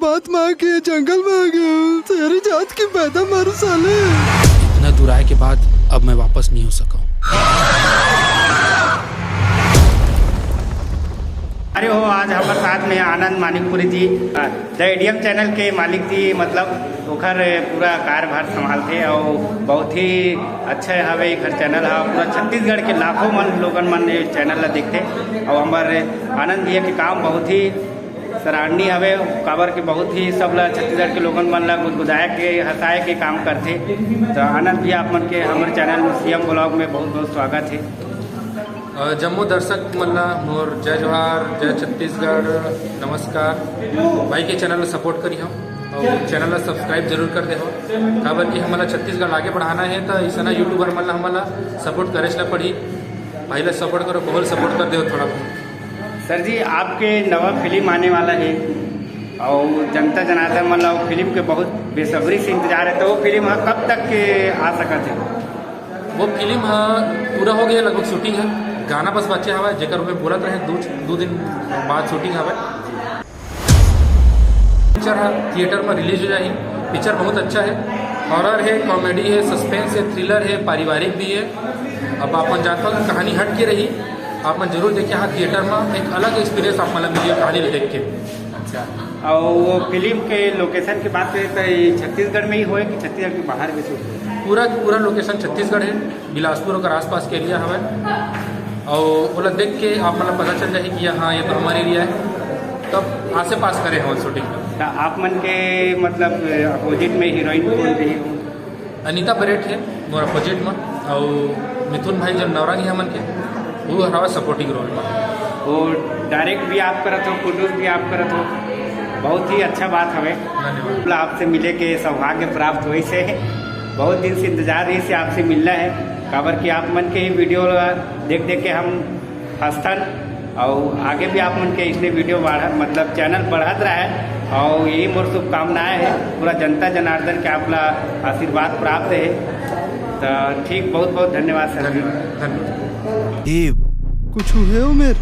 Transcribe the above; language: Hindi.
बात माँ के जंगल में आ गया हूँ। तेरी जात की पैदा मारू साले। इतना दूर आए के बाद अब मैं वापस नहीं हो सका हूँ। अरे हो आज हमारे साथ में आनंद मानिकपुरी जी द एडीएम चैनल के मालिक जी, मतलब ओखर पूरा कार्यभार संभालते और बहुत ही अच्छा हवे एखर चैनल है। पूरा छत्तीसगढ़ के लाखों मन लोगन मन ये चैनल ला देखते और हमारे आनंद जी के काम बहुत ही सराहनीय हवे। काबर के बहुत ही सब ला छत्तीसगढ़ के लोगन मन ला गुदगुदाए के हंसाए के काम करते। तो आनंद जी आप मन के हमारे चैनल में सीएम ब्लॉग में बहुत बहुत स्वागत है। जम्मू दर्शक मल्ला मोर जय जोहार, जय छत्तीसगढ़, नमस्कार। भाई के चैनल ला सपोर्ट करी हो और चैनल ला सब्सक्राइब जरूर कर दे हो। काबर कि हमारा छत्तीसगढ़ आगे बढ़ाना है तो ऐसा यूट्यूबर मन ला हमारा सपोर्ट करे ला पड़ी। भाई ला सपोर्ट करो, बहुत सपोर्ट कर दे हो थोड़ा बहुत। सर जी आपके नवा फिल्म आने वाला है और जनता जनार्दन मतलब फिल्म के बहुत बेसब्री से इंतजार है, तो वो फिल्म कब तक के आ सकत है? वो फिल्म पूरा हो गया, लगभग शूटिंग है। गाना बस बचे हवा जेकर में बोलत रहे दो दिन बाद शूटिंग हवा। पिक्चर है थिएटर में रिलीज हो जाए। पिक्चर बहुत अच्छा है, हॉरर है, कॉमेडी है, सस्पेंस है, थ्रिलर है, पारिवारिक भी है। अब आप जानते हो कहानी हट के रही, आप मन जरूर देखिए। हाँ थिएटर में एक अलग एक्सपीरियंस आप मतलब मिलिए कहानी देख के। अच्छा, और वो फिल्म के लोकेशन की बात करें तो छत्तीसगढ़ में ही होए कि छत्तीसगढ़ के बाहर भी शूट? पूरा लोकेशन छत्तीसगढ़ है, बिलासपुर और आसपास के एरिया हवा। और बोला देख के आप मतलब पता चल जाए कि हाँ ये तो हमारे एरिया है, तब आसे पास करे हैं शूटिंग। तो आप मन के मतलब अपोजिट में हीरोइन कौन रही हो? अनीता बरेट है मोर अपोजिट में, और मिथुन भाई जो नवरंग है मन के वो हवा सपोर्टिंग रोल में। वो डायरेक्ट भी आप करत हो, प्रोड्यूस भी आप करत हो, बहुत ही अच्छा बात हवे। धन्यवाद। आपसे मिले के सौभाग्य प्राप्त हुई से बहुत दिन से इंतजार रही से आपसे मिलना है। काबर कि आप मन के ही वीडियो देख के हम हंसतन और आगे भी आप मन के इसलिए वीडियो बढ़ा मतलब चैनल बढ़त रहा है और यही मोर शुभकामनाएँ है। पूरा जनता जनार्दन के आपला आशीर्वाद प्राप्त है। तो ठीक, बहुत बहुत धन्यवाद सर। धन्यवाद। कुछ हुए उमेर